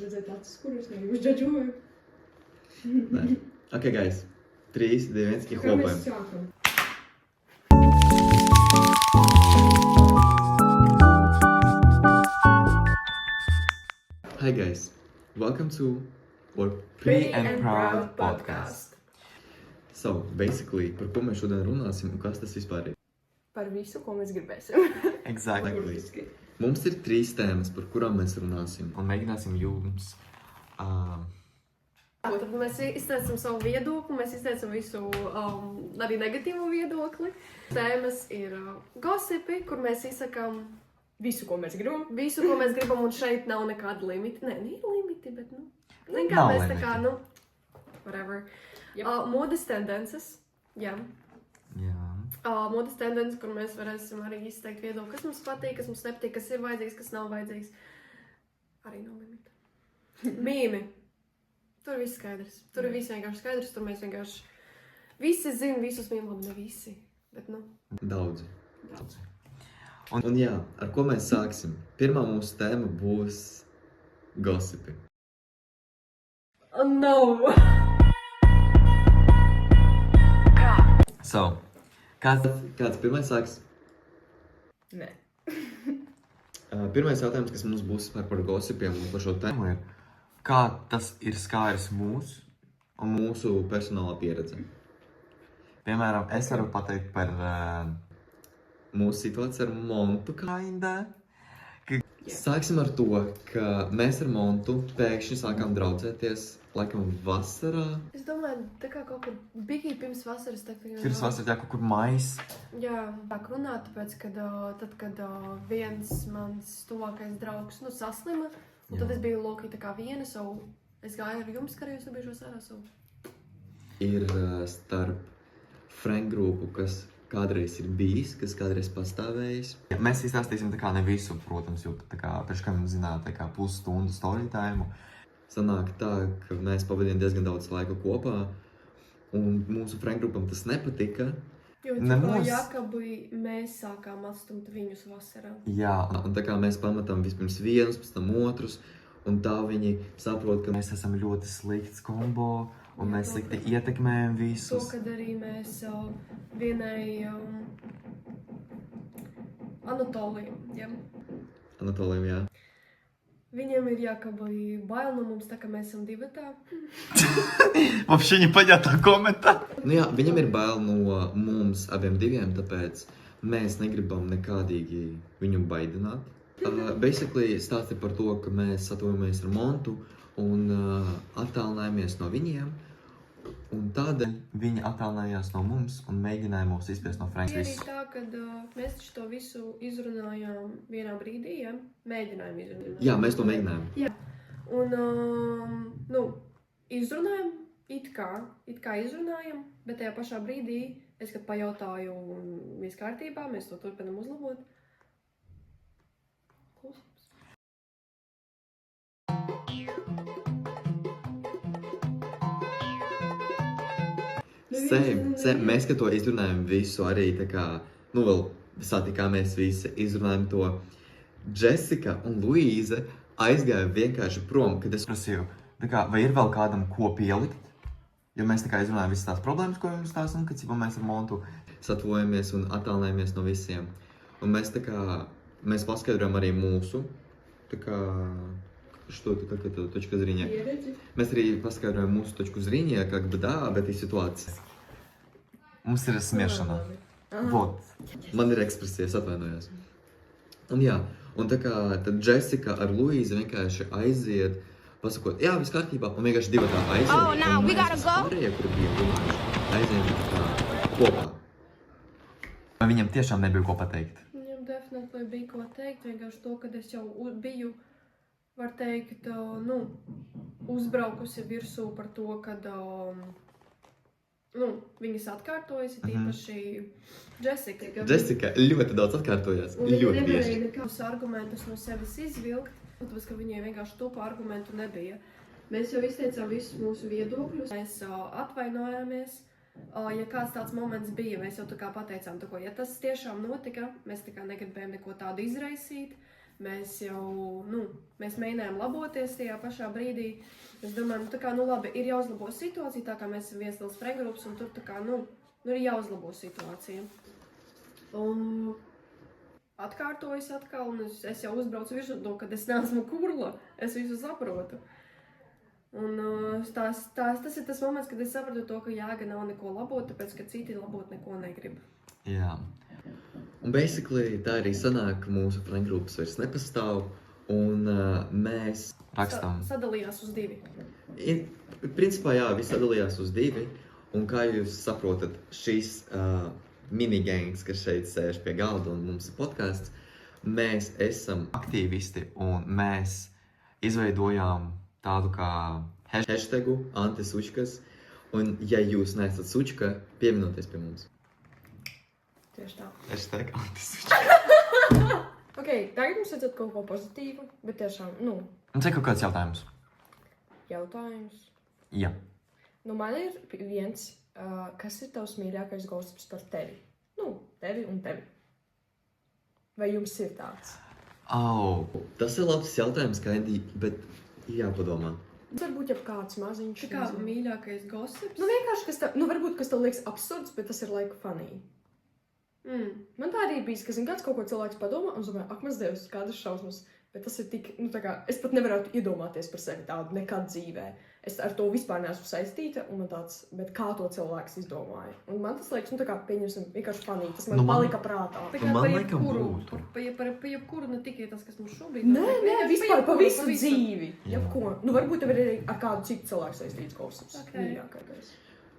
redzēt acis, kuras nejūs džadžoju. Ok, guys. 3, 2, 1, и Kā хлопаем. mēs sākam? Hi guys, welcome to our Pretty and Proud podcast. So, basically, par ko mēs šodien runāsim un kas tas vispār ir? Par visu, ko mēs gribēsim. Exactly. Burtiski. Mums ir 3 tēmas, par kurām mēs runāsim. Un mēģināsim jums... Tad mēs izteicam savu viedokli, mēs izteicam visu arī negatīvo viedokli. Tēmas ir gossipi, kur mēs izsakām visu, ko mēs gribam. Visu, ko mēs gribam, un šeit nav nekāda limiti. Nē, ir limiti, bet, zin kā Nav mēs limiti. tā kā, whatever. Yep. Modes tendences, jā. Jā. Modes tendences, kur mēs varēsim arī izteikt viedokli, kas mums patīk, kas mums nepatīk, kas ir vajadzīgs, kas nav vajadzīgs. Arī nav limita. Mīmi. Tur viss skaidrs. Tur ir viss vienkārši skaidrs, tur mēs vienkārši... Visi zina, visus mīm, labi, ne visi, bet, Daudzi. Un jā, ar ko mēs sāksim? Pirmā mūsu tēma būs gossipi. Oh, no! So, kāds pirmais sāks? Nē. Pirmais jautājums, kas mums būs par gossipiem un par šo tēmu ir, kā tas ir skāris mūs un mūsu personālā pieredze? Piemēram, es varu pateikt par mūsu situāciju ar Montu kinda. Sāksim ar to, ka mēs ar Montu pēkšņi sākām draudzēties, laikam vasarā. Es domāju, tā kā kaut kur bigī pirms vasaras tā kā... Pirms vasarā kaut kur mais. Jā, sāk runāt, tāpēc, kad viens mans tuvākais draugs, saslima, un tad es biju lokī tā kā viena, es gāju ar jums, ka arī jūs nebijušos ārā, Ir starp friend grupu, kas kādreiz ir bijis, kas kādreiz pastāvējis. Mēs izstāstīsim tā kā ne visu, protams, jo tā kā pēc kam zināt tā kā pusstundu story time. Sanāk tā, ka mēs pavadījām diezgan daudz laika kopā, un mūsu friend grupam tas nepatika. Jo Jakabi mēs sākām atstumt viņus vasarā. Jā, un tā kā mēs pamatām vispirms vienus, pēc tam otrus, un tā viņi saprot, ka mēs esam ļoti slikts kombo, un mēs slikti ietekmējam visus. To, kad arī mēs vienai Anatolijam, jā. Viņiem ir Jakabi bail no mums, tā kā mēs esam divatā. Вообще непонятно комментар. Nu jā, viņam ir bail no mums abiem diviem, tāpēc mēs negribam nekādīgi viņu baidināt. Basically stāsti par to, ka mēs satojamies ar Montu un attālinājāmies no viņiem. Un tādēļ viņi attālinājās no mums un mēģināja mūs izspiest no Frankas. Ir arī tā, kad mēs to visu izrunājām vienā brīdī, ja? Mēģinājām izrunāt. Jā, mēs to mēģinājām. Jā. Un, izrunājam, it kā izrunājam, bet tajā pašā brīdī, es kad pajautāju, viss kārtībā, mēs to turpinam uzlabot. Klusums. Same. Mēs, kad to izrunājam visu arī tā kā, vēl satikāmies visi, izrunājam to. Jessica un Luīze aizgāja vienkārši prom, kad es prasīju, tā kā, vai ir vēl kādam ko pielikt? Jo mēs tā kā izrunājam visas tās problēmas, ko jums stāstam, kad mēs ar Montu satvojamies un attālinājamies no visiem. Un mēs tā kā, mēs paskaidrojam arī mūsu, tā kā, что это, как это, точка зрения. Mēs arī paskaidrojam mūsu точку зрения, как бы, да, об этой ситуации. Mums ir smiešana. Вот. Man ir ekspresija, es atvainojos. Un jā, un tā kā tad Jessica ar Luīzi vienkārši aiziet, pasakot, jā, viss kārtībā, un vienkārši divi tā aiziet. Oh, now we gotta go. Pārējie, kuri bija runājuši, aiziet tā kā kopā. Vai viņam tiešām nebija ko pateikt? Viņam definitīvi bija ko teikt, vienkārši to, kad es jau biju, var teikt, uzbraukusi virsū par to, kad viņas atkārtojas, īpaši Jessica. Jessica ļoti daudz atkārtojās, Un viņa ļoti nevarēja bieži. nekādus argumentus no sevis izvilkt, tāpēc, ka viņai vienkārši topu argumentu nebija. Mēs jau izteicām visus mūsu viedokļus, mēs atvainojāmies. Ja kāds tāds moments bija, mēs jau tā kā pateicām, ja tas tiešām notika, mēs tā kā negribējām neko tādu izraisīt. mēs jau, mēs mēģinājām laboties tajā pašā brīdī. Es domāju, tā kā, labi, ir jāuzlabo situācija, tā kā mēs esam viens liels friendgroups, un tur tā kā, ir jāuzlabo situācija. Un atkārtojas atkal, un es jau uzbraucu virsū to, kad es neesmu kurla, es visu saprotu. Un tas ir tas moments, kad es sapratu to, ka jēga nav neko labot, tāpēc, ka citi labot neko negrib. Jā. Un basically tā arī sanāk, ka mūsu friendgroups vairs nepastāv, un mēs rakstām. Sadalījās uz 2. Principā jā, viss sadalījās uz 2, un kā jūs saprotat, šīs minigangs, kas šeit sēž pie galda un mums ir podcasts, mēs esam aktīvisti, un mēs izveidojām tādu kā hashtagu antisučkas, un ja jūs neesat sučka, pievienoties pie mums. Tieši tā. Hashtag antisučka. Ok, tagad mums redzat kaut ko pozitīvu, bet tiešām, Un cik kaut kāds jautājums? jautājums. Jā. Man ir viens, kas ir tavs mīļākais gossips par tevi? Tevi un tevi. Vai jums ir tāds? Tas ir labs jautājums, Kaindi, bet jāpadomā. Varbūt jau kāds maziņš. Tā kā mīļākais gossips? Vienkārši, kas tev, varbūt, kas tev liekas absurds, bet tas ir like funny. Man tā arī bijis, ka, kāds kaut ko cilvēks padomā, un es domāju, ak, mans Dievs, kādas šausmas. Bet tas ir tik, es pat nevarētu iedomāties par sevi tādu nekad dzīvē. Es ar to vispār neesmu saistīta, un man tāds, bet kā to cilvēks izdomāja. Un man tas liekas, pieņemsim, vienkārši funny. Tas man palika prātā. Tā kā man par laikam jebkuru, būtu. par jebkuru, ne tikai tas, kas mums šobrīd Nē, vispār pa visu pa dzīvi. Jā. Jebko. Varbūt tev ir arī ar kādu citu cilvēku saistīts gossips. Ok. Mīļākais.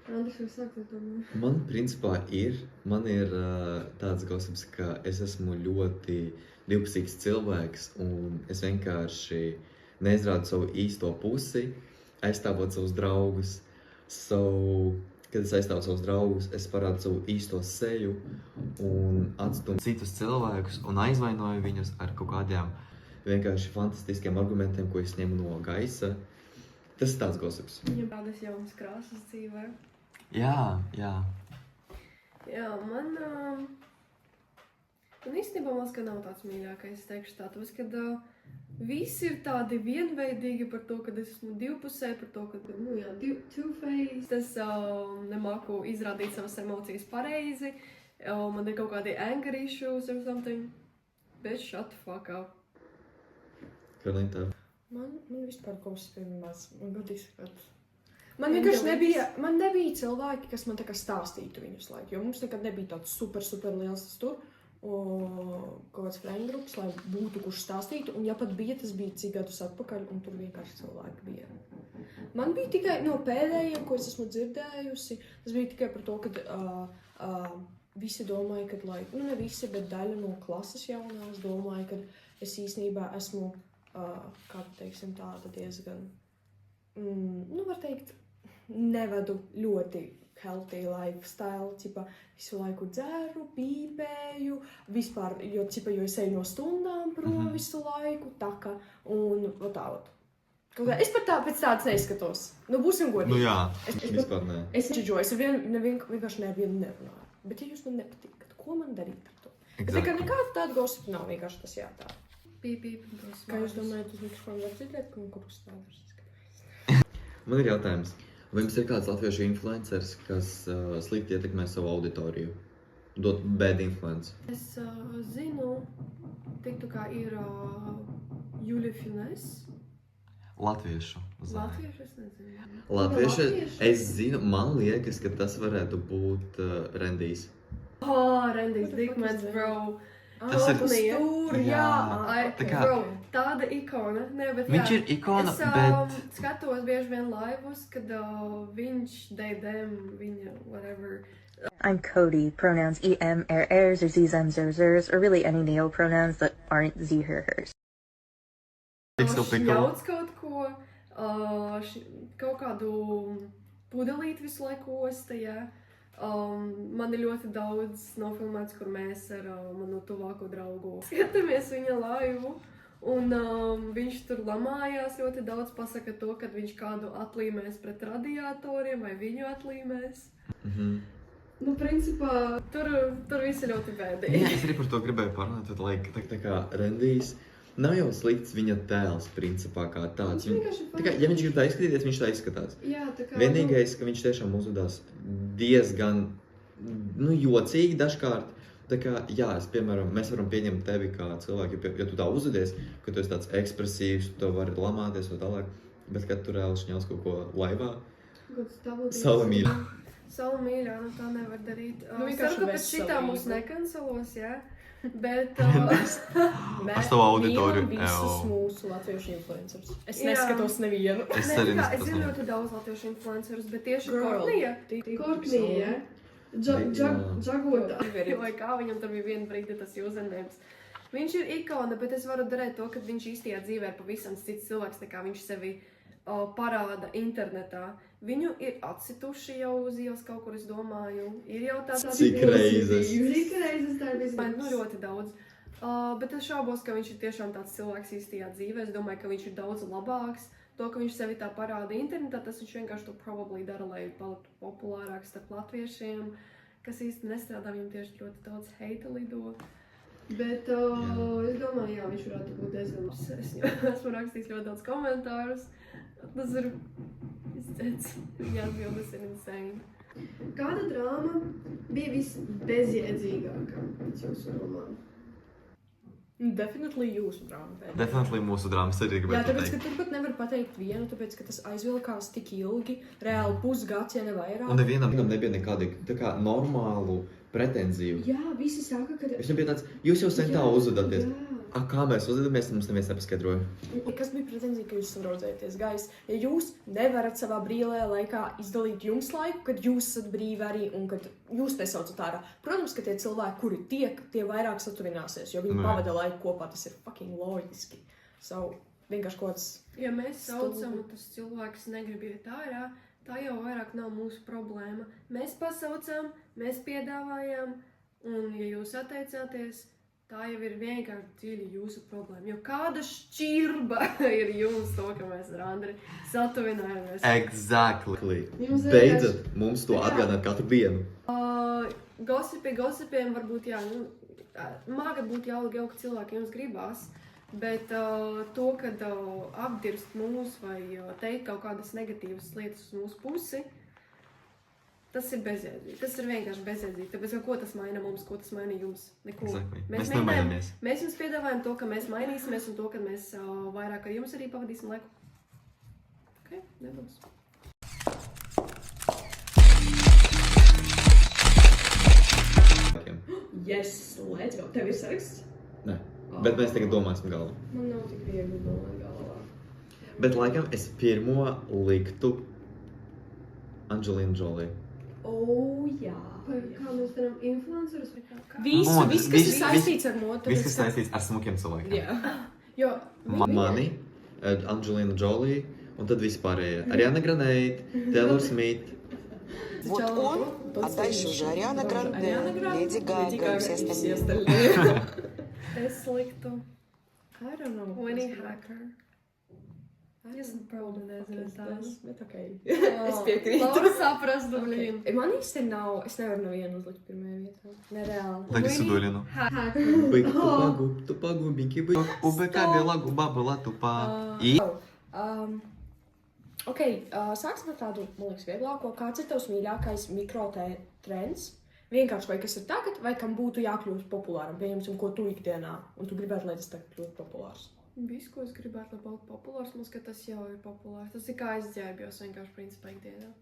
Andris, jūs sākat domāt? Man principā man ir tāds gossips, ka es esmu ļoti divpusīgs cilvēks, un es vienkārši neizrādu savu īsto pusi, aizstāvot savus draugus. Kad es aizstāvu savus draugus, es parādu savu īsto seju un atstumu citus cilvēkus un aizvainoju viņus ar kaut kādiem vienkārši fantastiskiem argumentiem, ko es ņemu no gaisa. Tas ir tāds gossips. Viņam tādas jaunas krāsas dzīvē. Jā. Jā, man īstenībā man liekas, ka nav tāds mīļākais, es teikšu tā, tāpēc, kad visi ir tādi vienveidīgi par to, ka es esmu divpusē, par to, ka, two-faced, es nemāku izrādīt savas emocijas pareizi, man ir kaut kādi anger issues or something, bet shut the fuck up. Karlīna, Man vispār gossipiem maz, man godīgi sakot. Man vienkārši nebija cilvēki, kas man tā kā stāstītu viņus laiku, jo mums nekad nebija tāds super liels tur. Kaut kāds friendgroups, lai būtu kurš stāstītu, un ja pat bija, tas bija cik gadus atpakaļ, un tur vienkārši cilvēki bija. Man bija tikai no pēdējiem, ko es esmu dzirdējusi, tas bija tikai par to, ka visi domāja, ka, ne visi, bet daļa no klases jaunās domāja, ka es īstenībā esmu, kā teiksim, tāda diezgan, var teikt, nevedu ļoti healthy lifestyle, visu laiku dzēru, pīpēju, vispār, jo es eju no stundām prom visu laiku, taka, un tāvat. Es pat pēc tādas neizskatos. Būsim godīgi. jā, vispār nē. Es vienkārši nevienu nerunāju. Bet ja jūs man nepatīkat, ko man darīt ar to? Bet tikai nekāda tāda gossipa nav, vienkārši tas jātā. Pīp. Kā jūs domājat, uz mikrofonu var dzirdēt, ka man kaut kas tāds izskatās? Man ir jautājums. Vai jums ir kāds latviešu influenceris, kas slikti ietekmē savu auditoriju? Dot bad influence? Es zinu, tiktu kā ir Julia Funes. Latviešu. Latviešu es nezinu. Latviešu es zinu, man liekas, ka tas varētu būt Rendijs. Rendijs Dikmens, bro. Tas ir tur, jā. Tā kā- Bro, tāda ikona. Ne, bet Viņš jā. ir ikona, Es bet... skatos bieži vien laivus, kad viņš, they, them, viņa, whatever. I'm Cody, pronouns em, ers, or zem, zers, or really any neo pronouns that aren't z, her, hers. Pixel pickle. Šļauts kaut ko, kaut kādu pudelīti visu laiku ostajā. Man ir ļoti daudz nofilmēts, kur mēs ar manu tuvāko draugu skatāmies viņa laivu. Un viņš tur lamājās ļoti daudz, pasaka to, kad viņš kādu atlīmēs pret radiatoriem vai viņu atlīmēs. Principā, tur viss ir ļoti bēdīgi. Jā, es arī par to gribēju parunāt, bet tā kā Rendijs, nav jau slikts viņa tēls, principā, kā tāds. Tas vienkārši Tā kā, ja viņš grib tā izskatīties, viņš tā izskatās. Jā, tā kā... Vienīgais, ka viņš tiešām uzvedās diezgan, jocīgi dažkārt. Tā kā, jā, piemēram, mēs varam pieņemt tevi kā cilvēku, ja tu tā uzvedies, ka tu esi tāds ekspresīvs, tu vari lamāties vai tālāk, bet kad tu reāli šņels kaut ko laivā, Sala mīļā. Sala mīļā, tā nevar darīt. Vienkārši Ceru, ka pēc veselību. šitā mūs nekancelos, jā. Bet... Ar savu auditoriju, visus mūsu latviešu influencerus. Es Jā. neskatos nevienu. Es Nē, arī tā kā, es zinu neskatos. ļoti daudz latviešu influencerus, bet tieši Girl. Kortnija. Džagota. Very- Vai kā viņam tur bija viena brīdi tas usernames. Viņš ir ikona, bet es varu darīt to, ka viņš īstajā dzīvē ir pavisam cits cilvēks, nekā viņš sevi parāda internetā. Viņu ir atsituši jau uz ielas kaut kur, es domāju. Ir jau tāds... Cik reizes? Cik reizes tā ir vispār? Nu, ļoti daudz. Bet es šaubos, ka viņš ir tiešām tāds cilvēks īstajā dzīvē. Es domāju, ka viņš ir daudz labāks. To, ka viņš sevi tā parāda internetā, tas viņš vienkārši to probably dara, lai paliktu populārāks starp latviešiem, kas īsti nestrādā, viņam tieši ļoti daudz heita lido. Bet es domāju, jā, viņš varētu būt diezgan labs. Es esmu rakstījis ļoti daudz komentārus. Tas ir izcēts. Viņa atbildes ir insane. Kāda drāma bija visbezjēdzīgākā pēc jūsu romāna? Definitely jūsu drāma. Definitely mūsu drāmas arī Jā, gribētu tāpēc, ka pateikt. tu pat nevar pateikt vienu, tāpēc, ka tas aizvilkās tik ilgi, reāli pusgads, ja ne vairāk. Un nevienam nebija nekādi tā kā normālu pretenziju. Jā, visi saka, ka... Es nebija tāds, jūs jau sen tā uzvedaties. Jā. Kā mēs uzvedamies, mums neviens nepaskaidroja. Kas bija pretenzija, ka jūs sadraudzēties, guys? Ja jūs nevarat savā brīvajā laikā izdalīt jums laiku, kad jūs esat brīvi arī un kad jūs nesaucat ārā. Protams, ka tie cilvēki, kuri tiek, tie vairāk saturināsies, jo viņi Jā. pavada laiku kopā, tas ir fucking loģiski. So, vienkārši kaut kāds... Ja mēs saucam, un tas cilvēks negrib iet ārā, tā jau vairāk nav mūsu problēma. Mēs pasaucām, mēs piedāvājām, un ja jūs atteicāties, tā jau ir vienkārši dziļi jūsu problēma. Jo kāda šķirba ir jums to, ka mēs ar Andri satuvinājāmies? Exactly. Jums Beidzot mums to Jā. atgādināt katru dienu. Gosipiem varbūt, jā, māgat būt jauki cilvēki, jums gribās, bet to, kad apdirst mūs vai teikt kaut kādas negatīvas lietas uz mūsu pusi, tas ir bezjēdzīgi. Tas ir vienkārši bezjēdzīgi. Tāpēc, ko tas maina mums, ko tas maina jums? Neko. Exactly. Mēs mēģinājām- nemaināmies. Mēs jums piedāvājam to, ka mēs mainīsimies un to, ka mēs vairāk ar jums arī pavadīsim laiku. Ok, nebūs. Yes, let's go. Tev ir saraksts? Nē, bet mēs tagad domāsim galvu. Man nav tik viegli domāt galvā. Bet laikam es pirmo liktu Angelina Jolie. Jā. Kā mēs varam influencerus vai kā? Visu, Modes, viss, kas ir viss- saistīts ar modu. Viss, kas saistīts ar smukiem cilvēkiem. Jā. Jo Mani, Angelina Jolie un tad vispārējie. Ariana Grande, Taylor Smith. Вот он, а дальше уже Ариана Гранде, Леди Гага и все остальные. es liktu I don't know. Winnie Hacker. Es nepildu nezinu tās. Bet ok. Es piekrītu. Laura saprast, blīn. Man īsti nav, es nevaru nevienu uzlikt pirmajā vietā. Nereāli. Ларису Долину. Бык тупогубенький бык, у быка белая губа была тупа. И Ok, sāksim ar tādu, man liekas, vieglāko. Kāds ir tavs mīļākais mikrotrends? Vienkārši vai kas ir tagad, vai kam būtu jākļūst populāram? Pieņemsim, ko tu ikdienā, un tu gribētu, lai tas tagad kļūst populārs. Viss, ko es gribētu, lai būtu populārs, mums, ka tas jau ir populārs. Tas ir kā aizģērbjos vienkārši principā ikdienā.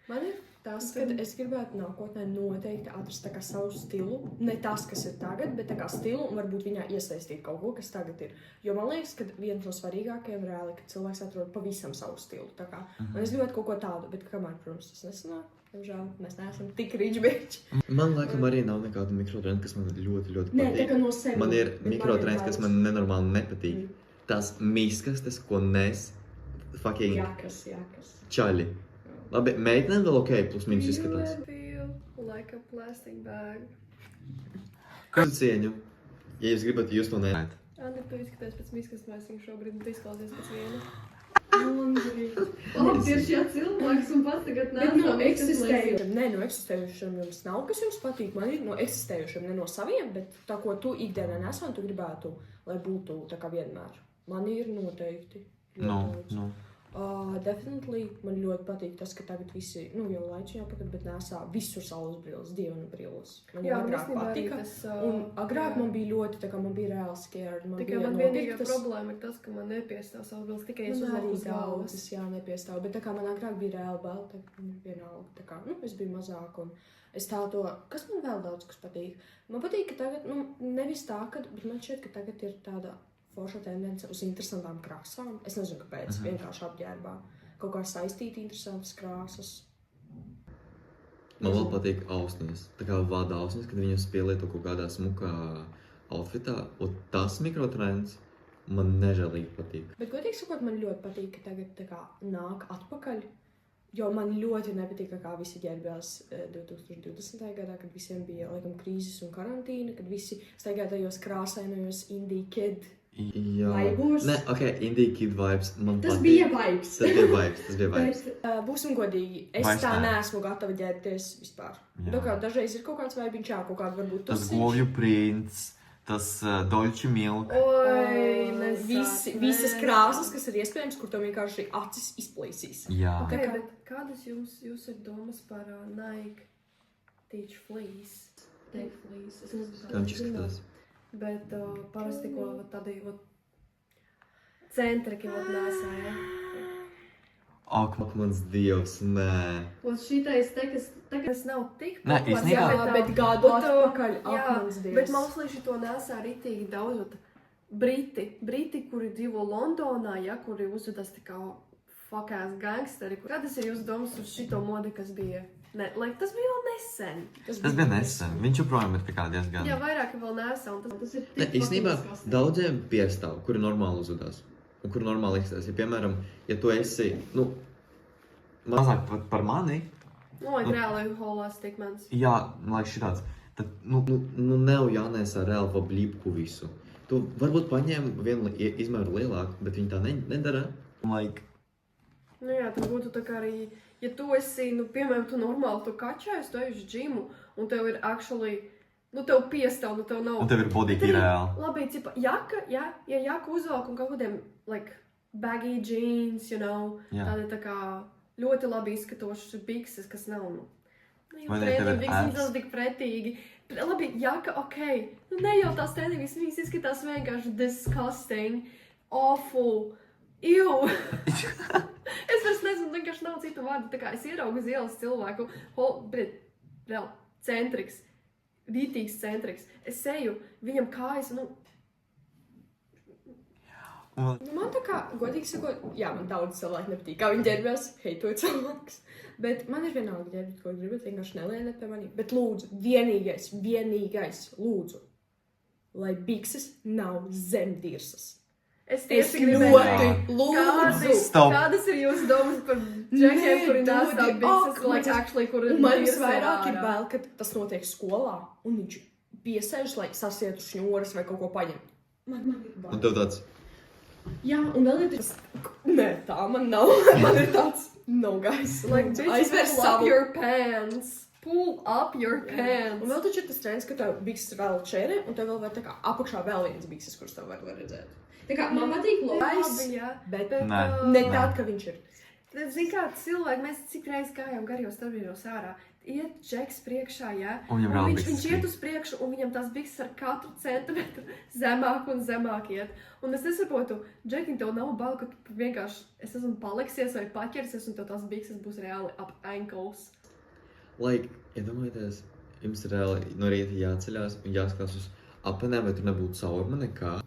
Man ir tas, ka es gribētu nākotnē noteikti atrast tā kā savu stilu. Ne tas, kas ir tagad, bet tā kā stilu un varbūt viņā iesaistīt kaut ko, kas tagad ir. Jo man liekas, ka viens no svarīgākajiem reāli, ka cilvēks atrod pavisam savu stilu. Tā kā, un es gribētu kaut ko tādu, bet kamēr, protams, tas nesanāk. Diemžēl mēs neesam tik rich bitch. man laikam arī nav nekāda mikrotrenda, kas man ļoti, ļoti Nē, tā kā patīk. no sevis. Man ir mikrotrends, kas man nenormāli nepatīk. Tas miskastes, ko nes fucking Jākas. čaļi. Labi, meitene vēl ok, plus mīnus izskatās. Feel like a plastic bag. Kādu cieņu? Ja jūs gribat, jūs to neredzat. Andri, tu izskaties pēc miskas, mēs viņu šobrīd, tu izklausies pēc viena. Labi, ir šie cilvēks un pats tagad Bet no nāk. eksistējušiem, ne, no eksistējušiem jums nav, kas jums patīk. Man ir no eksistējušiem, ne no saviem, bet tā, ko tu ikdienā nes, un tu gribētu, lai būtu tā kā vienmēr. Man ir noteikti. Nu. Definitely man ļoti patīk tas, ka tagad visi, jau laiks jau pagad, bet nesā visur saules brilles, dievna brilles. Man jau agrāk patika. Un agrāk man bija ļoti, tā kā man bija reāli scared. Tikai man vienīgā problēma ir tas, ka man nepiestāv saules brilles, tikai es uzlauku uz galvas. Daudzas, jā, nepiestāv, bet tā kā man agrāk bija reāli bail, tad vienalga, tā kā, es biju mazāk un es tā to, kas man vēl daudz, kas patīk? Man patīk, ka tagad, nevis tā, bet man šķiet, ka tagad ir tāda forša tendence uz interesantām krāsām. Es nezinu, kāpēc, vienkārši apģērbā. Kaut kā saistīt interesantas krāsas. Man vēl patīk ausnes. Tā kā vada ausnes, kad viņus pielieto kaut kādā smukā outfitā. Un tas mikrotrends man nežēlīgi patīk. Bet godīgi sakot, man ļoti patīk, ka tagad tā kā nāk atpakaļ. Jo man ļoti nepatīk, kā visi ģērbjās 2020. gadā, kad visiem bija, laikam, krīzes un karantīna, kad visi staigāja tajos krāsainajos indie kid vaibos. Ne, indie kid vibes man Tas patīk. bija vibes. Tas bija vibes. Bet, būsim godīgi, es Vairs tā ne. neesmu gatava ģērbties vispār. Jā. Tā kā dažreiz ir kaut kāds vaibiņš, kaut kāds varbūt Tas govju prints, tas Dolce Milk. Oi, visas krāsas, kas ir iespējams, kur tev vienkārši acis izplīsīs. Jā. Okay, bet kādas jums ir domas par Nike Teach Fleece? Take Fleece. Es nezinu, Kā viņš izskatās? Bet parasti, ko tādi centriki nesāja. Ak, mans dievs, nē. Un šitais te, kas nav tik Nē, populārs, īstenībā- Bet gadu atpakaļ, mans dievs. bet mākslīši to nesā ritīgi daudz. Briti, kuri dzīvo Londonā, kuri uzvedas tā kā fuck-ass gangsteri. Kādas ir jūsu domas uz šito modi, kas bija? Tas bija vēl nesen. Tas bija nesen. Viņš joprojām ir tā kā diezgan. Jā, vairāk vēl nesā. Tas ir Ne, īstenībā daudziem piestāv, kuri normāli uzvedās. Un kuri normāli izskatās. Ja, piemēram, ja tu esi, mazāk par mani, reāli holās tikmens. jā, lai šitāds, tad, nav jānēsā reāli pa blīpku visu. Tu varbūt paņēmi vienu izmēru lielāku, bet viņi tā nedara. Jā, tad būtu tā kā arī, ja tu esi, piemēram, tu normāli tu kačājas, tu ej uz džimu, un tev ir actually, tev piestāv, tev nav. Un tev ir bodīgi reāli. Labi, cipa, jaka uzvelk un kaut kādiem, baggy jeans, Jā. tādi tā kā ļoti labi izskatošas bikses, kas nav, Vai ne, tev ir bikses, abs? tas tik pretīgi. Labi, jaka, ne jau tās tenīgas, viņas izskatās vienkārši disgusting, awful, ew. Es vairs nezinu, vienkārši nav citu vārdu, tā kā es ieraugu uz ielas cilvēku, vēl centriks, rītīgs centriks, es eju, viņam kājas, Man tā kā, godīgi sakot, man daudz cilvēku nepatīk, kā viņi ģērbjās, heitoja cilvēks. Bet man ir vienalga ģērbīt, ko gribat, vienkārši nelieniet pie manī. Bet lūdzu, vienīgais, lūdzu, lai bikses nav zemdirsas. Es Es tieši gribēju ļoti teikt, lūdzu. Stop. Kādas ir jūsu domas par džekiem, kuri nesā bikses, actually, kuri Un man dirsa visvairāk ir ārā? bail, ka tas notiek skolā, un viņš piesēž, lai sasietu šņūras vai kaut ko paņem. Man ir bail. Un tev tāds, Jā, un vēl ir tas, nē, tā man nav, man ir tāds, no guys, aizver Pull up savu. your pants. Pull up your pants. Un vēl taču ir tas trends, ka tev bikses vēl čeri, un tev vēl var tā kā apakšā vēl viens bikses, kurus tev var redzēt. Tā kā man patīk lobais, Labi, jā. bet Nē. ne tād, ka viņš ir. Zini kā, cilvēki, mēs cik reizes gājām garijos starpbrīžos ārā. Iet džeks priekšā, jā. Un viņam vēl viņš bikses iet uz priekšu, un viņam tās bikses ar katru centimetru zemāk un zemāk iet. Un es nesaprotu, džekiņ, tev nav bail, ka tu vienkārši, es esmu paliksies vai paķersies, un tev tās bikses būs reāli ap ankles. iedomājieties, jums ir reāli no rīta jāceļās un jāskatās uz apenēm, vai tur nebūtu cauruma nekā.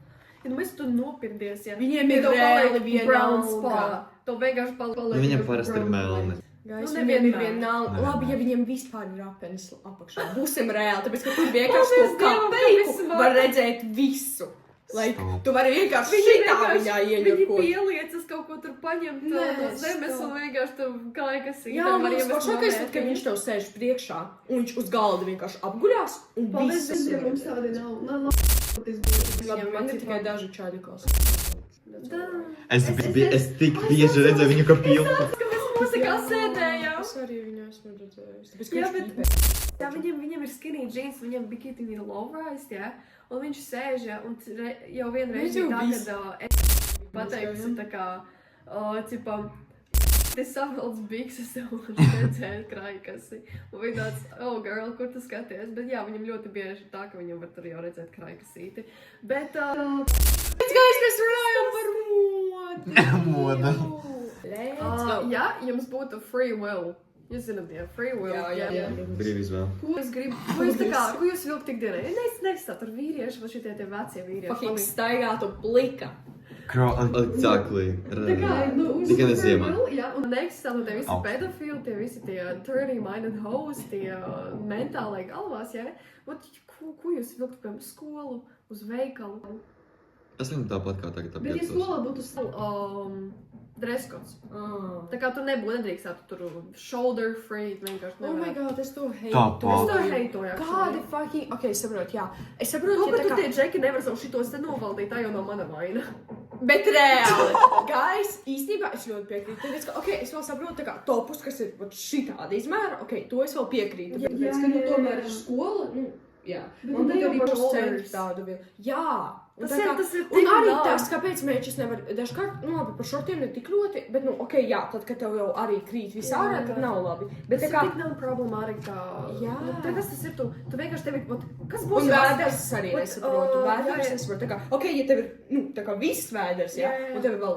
Ja mēs tu nopirdies, jā. Viņiem ir tev reāli paliek vienalga. brown spot. Tev vienkārši paliek. Viņam parasti ir melni. Guys, Nu, viņiem ir nevienmēr. vienalga. Nevienmēr. Labi, ja viņiem vispār ir apenis apakšā. Būsim reāli, tāpēc, ka tur vienkārši Paldies kaut kā Dievam, ka peiku viss var var. redzēt visu. Stop. Tu vari vienkārši šitā viņā Viņi ieņemkot. pieliecas kaut ko tur paņemt Nē, no zemes stop. un vienkārši tur kājas Jā, man liekas, pašākais, tad, kad viņš tev sēž priekšā un viņš uz galda vienkārši apguļās un Paldies visas Dievam, var mums redzēt. tādi nav. Labi, Labi, man ir tikai daži čaļi, kas. Da. Es tik bieži redzēju viņu kā pilku. Mēs tā kā sēdējām. Es arī viņu esmu redzējis. Tāpēc, Jā, ka viņš bet jā, viņam ir skinny jeans, viņam bikini ir low-rise, jā. Un viņš sēž, jā, un jau vienreiz Viņš jau bija viss. tā, kad pateikusi tā kā, cipam, te savelc bikses, un viņš redzēja krājkasi. Un viņa tāds, oh girl, kur tu skaties? Bet jā, viņam ļoti bieži tā, ka viņam var tur jau redzēt krājkasīti. Bet, mēs runājam par modu. Moda. Let's go. jā, jums būtu free will. Jūs zināt, jā, free will. Jā. Brīvi izvēl. Ko jūs gribat? Ko jūs tā kā, ko jūs vilkt ikdienai? Nevis tā, tur vīrieši, vai šitie tie vecie vīrieši. Fucking staigātu plika. Exactly. Tā kā, Tikai ne ziemā. Jā, un neeksistētu tie visi Augstu. pedofili, tie visi tie dirty-minded hoes, tie mentālai galvās, jā. Ko jūs vilkt, piemēram, skolu, uz veikalu? Es viņam tāpat kā tagad Bet, ja apģērbtos. skolā būtu dreskots, tā kā tur nedrīkstētu tur shoulder free, vienkārši Oh my nevarētu. god, es to heitu. Tāpat. Es to heitoju, Kādi actually. fucking... Ok, saprotu, jā. Es saprotu, Nu, ja bet tā tu kā... tie džeki nevar savu šitos te novaldīt, tā jau nav mana vaina. Bet reāli, guys, īstenībā es ļoti piekrītu. Tāpēc, ka, ok, es vēl saprotu, tā kā topus, kas ir šitāda izmēra, ok, to es vēl piekrītu. Jā, Tāpēc, jā, ka, nu, jā, tomēr jā. ir skola, nu, jā. Bet Man ne tagad jau arī par puscentri shoulders. tādu vēl. Jā. Un Tas tā ir- kā- tas ir un tik arī vēl. tas, kāpēc mērķis nevar, dažkārt, nu labi, par šortiem ne tik ļoti, bet, nu, ok, jā, tad, kad tev jau arī krīt viss Jā, ārā, jā. tad nav labi. Bet, Tas tā kā, ir tik nav problemātika tā. Jā. Nu, kas tas ir? Tu vienkārši tevi, kas būs? un vēders es arī Ot, nesaprotu. jā, Vēders jā. nesaprotu. Tā kā, ok, ja tev ir, nu, tā kā viss vēders, jā, Jā, jā, jā. un tev ir vēl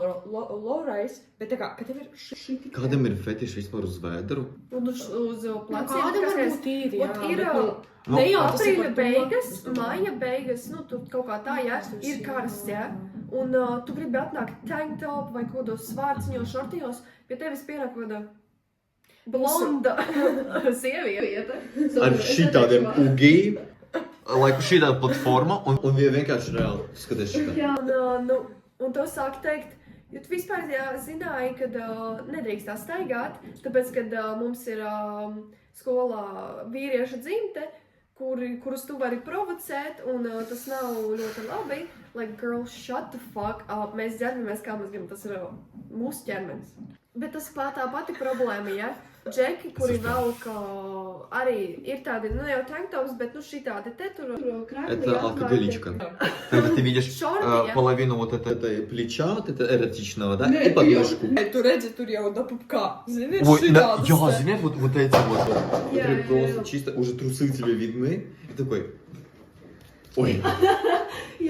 low-rise, bet tā kā, ka tev ir šī Kādam ir fetiši vispār uz vēdru? Un uz pleciem. Kādam kas var mēs- būt īri, jā, Ot, ir bet, nu, Nu, ne jau tas ir aprīļa par to. beigas, Es domāju. maija beigas, nu, tur kaut kā tā, jā, ir karsts, jā. Un tu gribi atnākt tank top vai kādos svārciņos, šortiņos, pie tevis pienāk kāda blonda sieviete. Ar šitādiem ugī, laiku šitāda platforma, un viņa vienkārši reāli skaties šitā. Jā, un to sāk teikt, jo tu vispār zināji, ka nedrīkst tā staigāt, tāpēc, kad mums ir skolā vīrieša dzimte, kurus tu vari provocēt, un tas nav ļoti labi. Like, girl, shut the fuck up. Mēs ģērbamies, kā mēs gribam, tas ir mūsu ķermenis. Bet tas tā pati problēma, ja? Džeki, kuri velk arī ir tādi, nu jau tanktops, bet nu šitādi te tur krāpli. Это алкоголичка. Когда ты видишь Шорты, я. половину вот этой плеча, вот это эротичного, да, и подмышку. Tu redzi, tur jau da pupkā. Zini, Ой, да, šitādas я, te. зря вот эти вот, Я- которые я- просто чисто, уже трусы тебе видны, и такой, ой,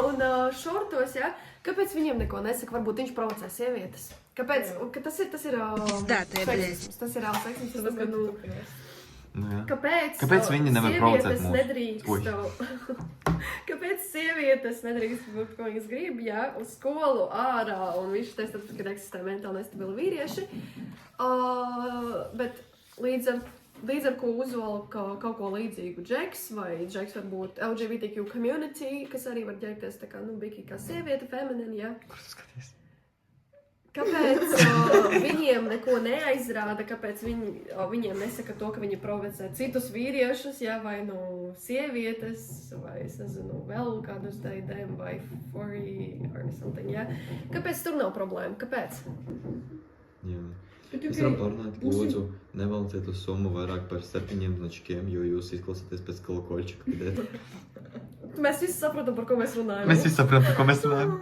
Un šortos, ja? Kāpēc viņiem neko nesaka? Varbūt viņš provocē sievietes. Kāpēc? Ka tas ir seksisms. Tas ir reāls seksisms. Tas, ka, nu, ну я. kāpēc viņi nevar provocēt sievietes mūs? nedrīkst? Ui. Kāpēc sievietes nedrīkst būt, ko viņas grib, ja? Uz skolu, ārā, un viņš teiks, tad, kad eksistē mentāli nestabili vīrieši. Bet līdz ar ko uzvalk kaut ko līdzīgu džeks, vai džeks var būt LGBTQ community, kas arī var ģērbties tā kā, nu, biki kā sieviete, feminine, ja? Kāpēc viņiem neko neaizrāda, kāpēc viņiem nesaka to, ka viņi provocē citus vīriešus, ja, vai nu sievietes, vai es nezinu, vēl kādus daidēm, vai furry or something, ja? Kāpēc tur nav problēma? Kāpēc? Jā. Bet Mēs varam parunāt, lūdzu, nevalciet uz summu vairāk par 7 značkiem, jo jūs izklausāties pēc kolokoļčika. Mēs visi saprotam, par ko mēs runājam. Mēs visi saprotam, ko mēs runājam.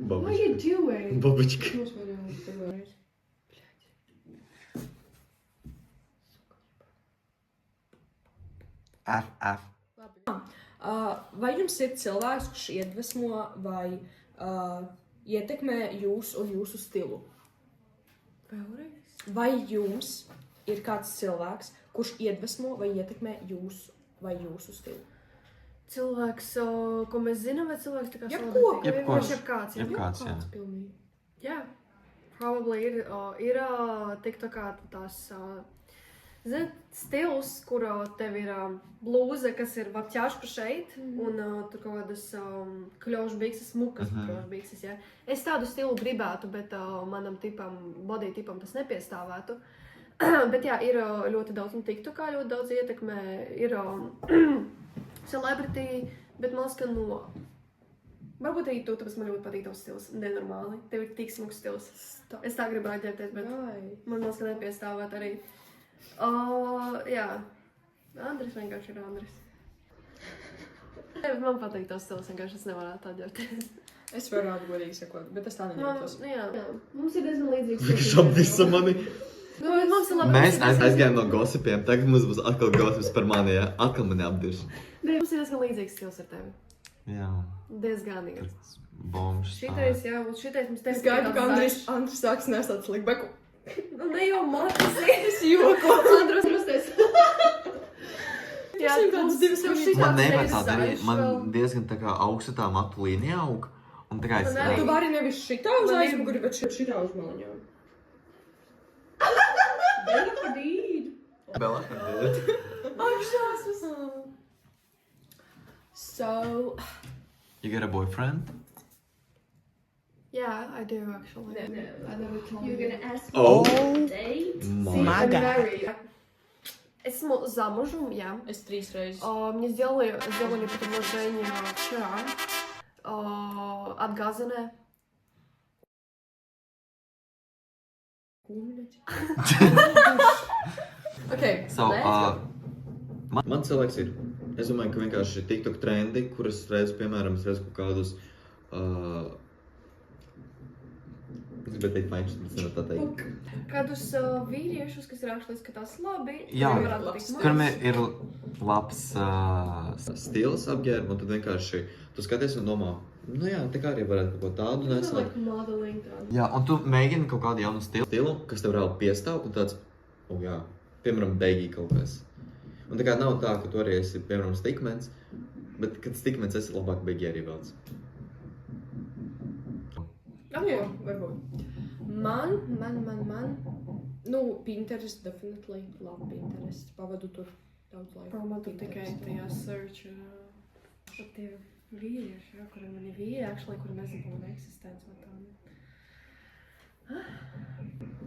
What are you doing? Babička. Mums vajag tev. F. Vai jums ir cilvēks, kurš iedvesmo vai ietekmē jūs un jūsu stilu? Vēlreiz? Vai jums ir kāds cilvēks, kurš iedvesmo vai ietekmē jūs vai jūsu stilu? Cilvēks, ko mēs zinām, vai cilvēks tā kā Jebko. Vienkārši jebkāds, ja? Jebkāds, jā. Pilnīgi. Jā, probably ir tik tā kā tās, zini, stils, kur tev ir blūze, kas ir vatķāška šeit, un tur kaut kādas kļaužu bikses, mukas kļaužu bikses, jā. Es tādu stilu gribētu, bet manam tipam, body tipam tas nepiestāvētu. Bet jā, ir ļoti daudz, un TikTokā ļoti daudz ietekmē, ir celebrity, bet man liekas, ka Varbūt arī tu, tāpēc man ļoti patīk tavs stils. Nenormāli. Tev ir tik smuks stils. Es tā gribu aģēties, bet man liekas, ka nepiestāvēt arī. Jā. Andris vienkārši ir Andris. Man patīk tavs stils, vienkārši es nevarētu aģēties. Es varētu godīgi sakot, bet es tā neņemtos. Jā. Mums ir diezgan līdzīgs. Viņš apvisa mani. Mēs aizgājām no gossipiem, tagad mums būs atkal gossips par mani, jā. Atkal mani apdirš. Mums ir diezgan līdzīgs stils ar tevi. Jā. Diezgan ir. Bombs. Šitais, jā, un šitais mums tevi. Es gaidu, ka Andris sāks nesāt slikbeku. Ne jau matas, Es joko. Andrus rusties. Jā, kādas divas mums Man nevar tā darīt, man diezgan tā kā augsta tā matu līnija aug. Un tā kā es... Man arī. Tu vari nevis šitā uz aizmuguri, bet šitā uz maliņām. Bela Hadid. Bela Hadid. So... You got a boyfriend? Yeah, I do actually. I never told You're gonna ask Oh. me date? My God. Esmu замужем, я. Es 3 reizes. Мне сделали предложение вчера. Отказанное. Okay, So, man cilvēks ir. Es domāju, ka vienkārši TikTok trendi, kuras redzu, piemēram, es redzu kaut kādus... Es gribētu teikt maņus, bet es nevaru tā teikt. Kādus vīriešus, kas ir actually skatās labi. Jā, varētu kuram ir labs stils apģērba, un tad vienkārši tu skaties un domā, nu jā, tā kā arī varētu kaut ko tādu nesāt. Like modeling tādu. Jā, un tu mēģini kaut kādu jaunu stilu, kas tev reāli piestāv, un tāds, jā, piemēram, beigī kaut kas. Un tā kā nav tā, ka tu arī esi, piemēram, stikmens, bet, kad stikmens esi labāk beigī arī velc. Jā, varbūt. Man. Nu, Pinterest, definitely. Labi Pinterest. Pavadu tur daudz laika. Pamatu tikai tajā search. Pat tie vīrieši, kuriem man ir vīri, actually, kuri nezinu, man eksistence vai tā.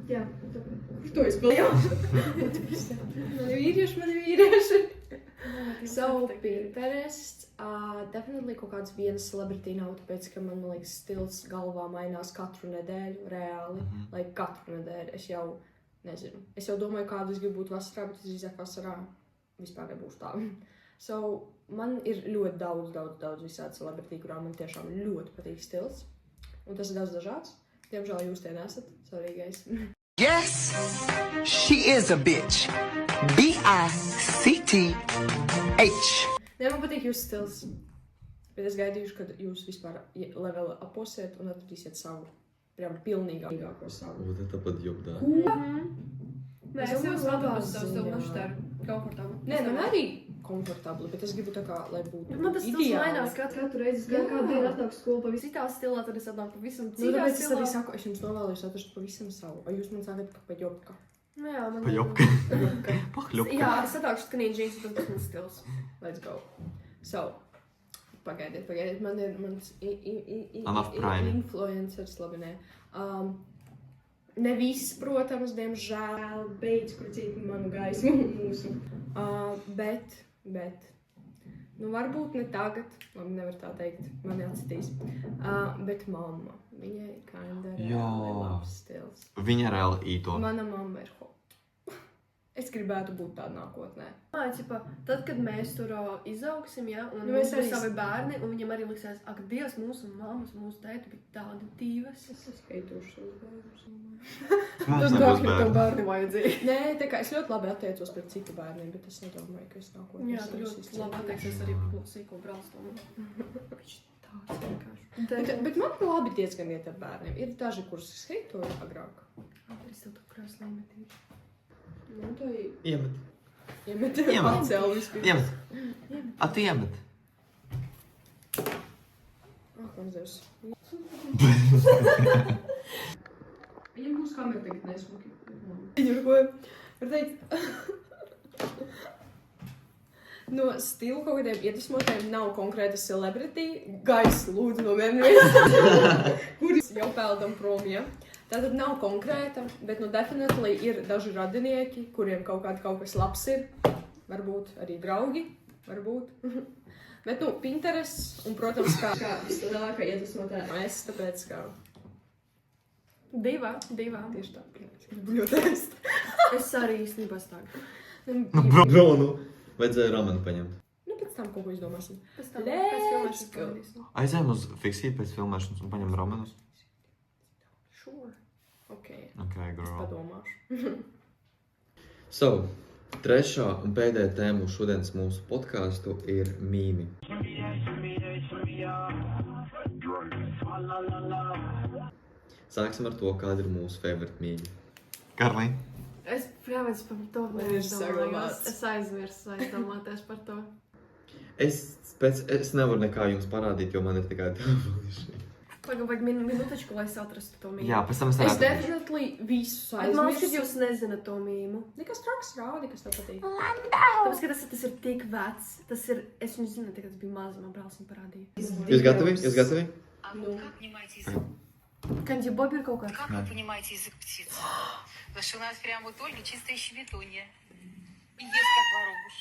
Jā, Kur to es vēl? Jā. Mani vīrieši. So, Pinterest, definitely kaut kāds viens celebrity nav, tāpēc, ka man liekas, stils galvā mainās katru nedēļu, reāli. Like, katru nedēļu. Es jau domāju, kādu es gribu būt vasarā, bet es drīzāk vasarā vispār nebūšu tā. So, man ir ļoti daudz visādi celebrity, kurām man tiešām ļoti patīk stils. Un tas ir daudz dažāds. Diemžēl jūs tie nesat. Sorry, guys. Yes, she is a bitch. B-I-C-T-H. Nē, man patīk jūsu stils. Bet es gaidīšu, kad jūs vispār leveli aposiet un atradīsiet savu. Prям pilnīgāko savu. Вот это подъёб, да. Nē, es jau skatos savu stilu, man šitā ir komfortabli. Nē, man arī komfortabli, bet es gribu tā kā, lai būtu Man tas stils mainās katru reizi, kad kādu dienu atnāk skolu pavisam citā stilā, tad es atnāk pavisam Nu, citā tāpēc es stilā. arī saku, es jums novēlu, jūs atrast pavisam savu. O jūs man sakat, ka paģopka. Nu jā, man Похлёбка. Paģopka. Похлёбка. Jā, es atnākšu skanīt džīnsu, tad tas mans stils. Let's go. So, pagaidiet. Man ir mans Enough prime. influencers, labi, nē. Ne viss, protams, diemžēl, beidz krucīt manu gaismu mūsu. Bet, nu varbūt ne tagad, labi, nevar tā teikt, mani atcitīs. Bet mamma, viņai kinda Jā. reāli labs stils. Viņa reāli īto. Mana mamma ir hot. Es gribētu būt tāda nākotnē. Ķipa, tad, kad mēs tur izaugsim, ja, un Nu, mums mēs būs arī- savi bērni, un viņam arī liksies, ak, Dievs, mūsu mammas, mūsu tēti bija tādi divas. Es esmu heitošu savus bērnus. Mums nebūs bērni. bērni vajadzīgi. Nē, tā kā es ļoti labi attiecos pret citu bērniem, bet es nedomāju, ka es nākotnē. Jā, tu ļoti labi attieksies arī par sīko brālstomu. Viņš tāds vienkārši. Bet man labi diezgan iet ar bērniem. Ir daži, kurus es heitoju agrāk. Es tev to krāsu nemetīšu. Nu, tā ir Iemet. iemet Iemet. pacēlu vispirms. Iemet. A tu iemet. Ak, man Dievs. Viņam būs kamera tagad nesmuki. Viņam ko var teikt. No stilu kaut kādiem iedvesmotiem nav konkrēta celebrity. Guys, lūdzu nomierinies. Kuris jau peldam prom, ja? Tātad nav konkrēta, bet nu definitely ir daži radinieki, kuriem kaut kas labs ir. Varbūt arī draugi, varbūt. Bet, nu, Pinterest, un, protams, kā vislielākā iedvesmotāja es, tāpēc, kā Divā. tieši tā, gribu ļoti ēst. Es arī īstenībā stāgu. Bronu. Vajadzēja romanu paņemt. Nu, pēc tam kaut ko izdomāsim. Pēc tam, Let's pēc filmēšanas go. pamanīsim. Aizējām uz fiksiju pēc filmēšanas un paņem romanus. Sure. Ok, Ok, girl. padomāšu. So, trešā un pēdējā tēma uz šodienas mūsu podkāstu ir mīmi. Sāksim ar to, kāda ir mūsu favorite mīmi. Karlī? Es, prāvēs, par to Man ir neaizdomājos. saglabāts. Es aizmirsu aizdomāties par to. Es nevaru nekā jums parādīt, jo man ir tikai telefoniši. Vajag minūtečku, lai es atrastu to mīmu. Jā, pēc tam es Es nevaru. definitely visus Bet man šķiet, aizmirsu. jūs nezināt to mīmu. Nekas traks rādi, kas tev patīk. Tāpēc, ka tas ir tik vecs. Tas ir, es viņu zinu, kad tas bija maz, man brālis viņu parādīja. Jūs gatavi? Jūs gatavi? Nu, Kandi Bobi ir kaut kāds. Как вы понимаете язык птиц? Потому что у нас прям вот Ольга чистая щебетунья. И ест как воробуш.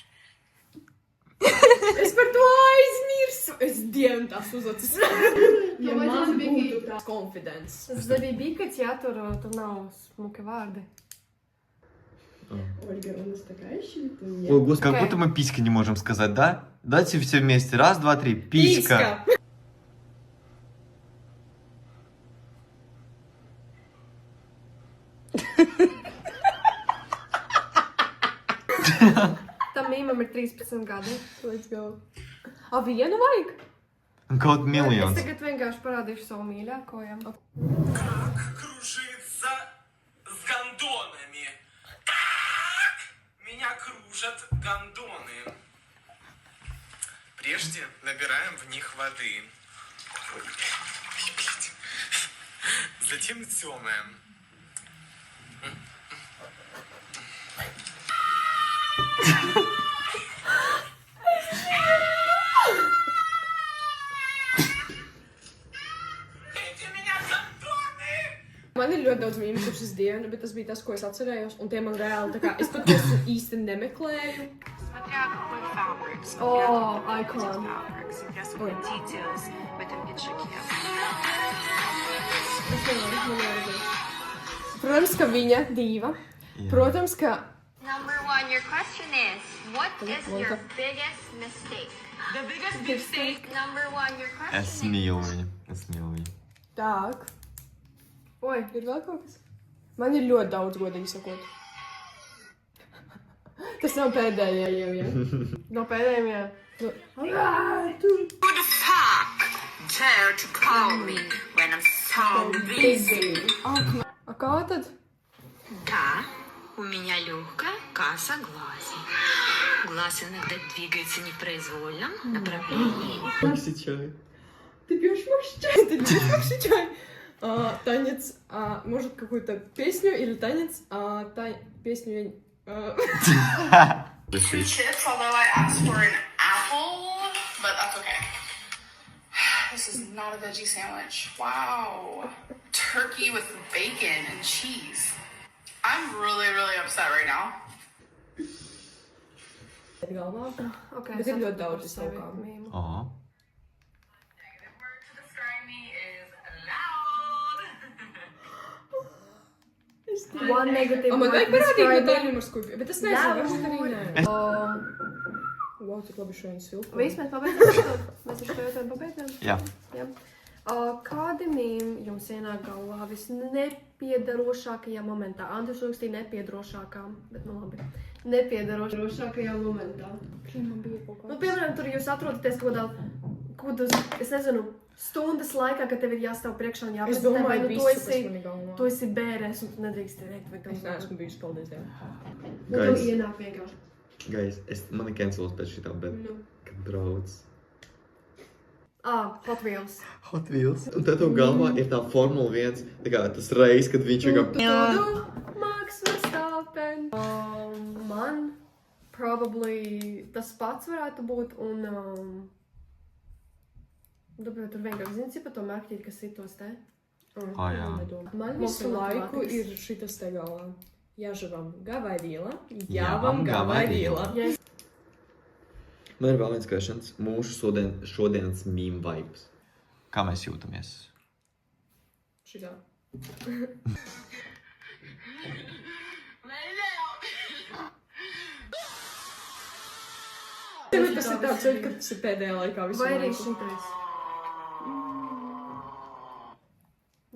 es par to aizmirsu. Es dienu tās uzacis. Ja man būtu tās confidence. Tas arī bija, ka jā, tur nav smuki vārdi. Ольга, у нас такая щебетунья. Ой, господи, как будто мы писька не можем сказать, да? Давайте все вместе. Раз, два, три. Писька. Tam mīmam ir 13 gadi. Let's go. A vienu vajag? Kaut Es miljons. tagad vienkārši parādīšu savu mīļāko. Как кружиться с гондонами? Как меня кружат гондоны? Прежде набираем в них воды. Ой, блядь. Затем тёмаем. Эти меня гондоны! Man ir ļoti daudz mīmju kopš šīs dienas, bet tas bija tas, ko es atcerējos. Un tie man reāli tā kā, es pat tos īsti nemeklēju. Смотря какой фабрик. О, icon. Смотря сколько details в этом пиджаке. Es nevaru redzēt. Protams, ka viņa diva. Protams, ka Number one, your question is, what is Volta. your biggest mistake? The biggest mistake. Number one, your question Es mīlu viņu. Es mīlu viņu. tāk. Oi, Ir vēl kaut kas? Man ir ļoti daudz, godīgi sakot. Tas nav pēdējā jau, ja? no pēdējiem, jā. Who the fuck dare to call me when I'm so busy? A kā tad? Да, у меня легкая касса глаза. Глаз иногда двигается в непроизвольном направлении. Сейчас. Ты пьешь чай? Ты пьешь вообще чай? Танец, может, какую-то песню или танец? Песню я... Chips, although I asked for an apple, but that's okay. This is not a veggie sandwich. Wow. Turkey with bacon and cheese. I'm really, really upset right now. galvā. Okay, Bet ir ļoti daudz sevi visaukām. mīmu. Aha. Negative word to describe me is loud. One negative Man vajag word parādīt no describing. daļiem, ar skūpju. Bet es nezinu, varbūt arī nē. Wow, cik labi šodien silpa. Viss mēs pabeidzām šo? Mēs ar šo jautājumu pabeidzām? Jā. Jā. Kādi mīmi jums ienāk galvā visnepiedarošākajā momentā? Andrus rakstīja nepiedrošākām, bet nu labi. Nepiedarošākajā momentā. Man bija kaut Nu, kā. piemēram, tur jūs atrodaties kaut kādā, es nezinu, stundas laikā, kad tev ir jāstāv priekšā un Es jāprezentē, vai domāju, nu visu, kas man ir galvā. tu esi bērēs un tu nedrīkst teikt, vai Es neesmu bijusi, paldies Dievam. Nu, tev Guys. ienāk vienkārši. Guys, man ir cancelos pēc šitā, bet kad brauc. Hot Wheels. Hot Wheels. Un tad tev galvā ir tā Formula 1, tā kā tas reiz, kad viņš vienkārši... Max Verstappen. Man probably tas pats varētu būt un... Dabūjot tur vienkārši zini, cik par to mērķīt, kas citos te? Jā. Man Mums visu ir laiku matemātikas. ir šitas te galvā. Ja vam gavaidīla, Ja vam gavaidīla. Man ir vēl viens questions. Mūsu šodienas meme vibes. Kā mēs jūtamies? Šitā. Tas ir tāds, ka tas ir pēdējā laikā visu Vai arī laiku. šitais?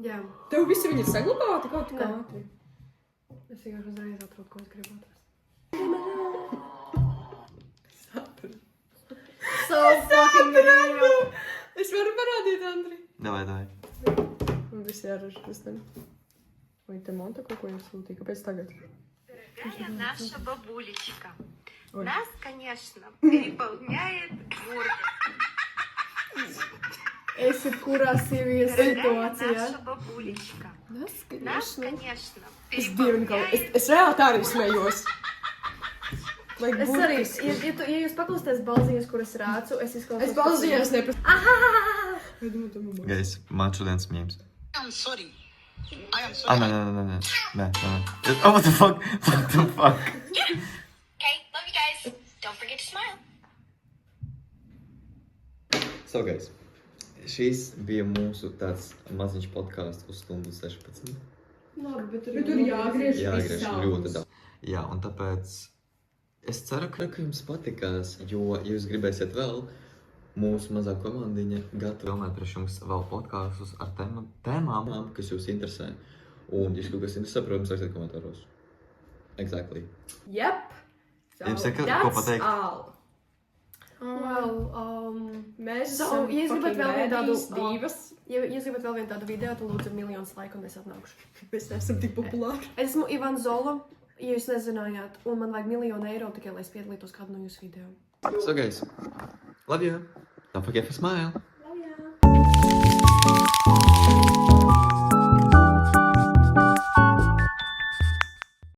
Jā. Tev visi viņi ir saglabāti kaut kā? Es vienkārši uzreiz atrodu, ko es gribu atrast. So fucking real! Es varu parādīt, Andri. Davai. Un visi jāražu tas tam. Vai te Monta kaut ko iesūtīja? Kāpēc tagad? Дорогая наша бабулечка. Нас, конечно, переполняет гордость. Esi kurā sievietes Дорогая situācijā? наша бабулечка. Нас, конечно, Es dievinu kaut es reāli tā arī smējos. Like, Es arī, ja jūs paklausties balziņas, kuras rācu, es izklausos... Es balziņās neprasu. Guys, man šodienas memes. I'm sorry. I am Ah, nē. Oh, what the fuck? Okay, love you guys. Don't forget to smile. So, guys, šis bija mūsu tāds maziņš podcasts uz stundu 16. Labi, bet Bet tur jāgriež Jāgriež viss ļoti daudz. Jā, un tāpēc es ceru, ka jums patikās, jo, ja jūs gribēsiet vēl, mūsu mazā komandiņa gatava filmēt priekš jums vēl podkastus ar tēmām, kas jūs interesē. Un, ja kaut kas interesē, protams, rakstiet komentāros. Exactly. Yep. Jums ir ko pateikt? Well, Mēs So, esam ja jūs gribat vēl vienu tādu, divas. ja jūs gribat vēl vienu tādu video, tad lūdzu 1 000 000 laiku un es atnākšu. Mēs neesam tik populāri. Es esmu Ivan Zola, ja jūs nezinājāt, un man vajag 1 000 000 eiro tikai, lai es piedalītos kādu no jūsu video. So, guys, love you. Don't forget to smile.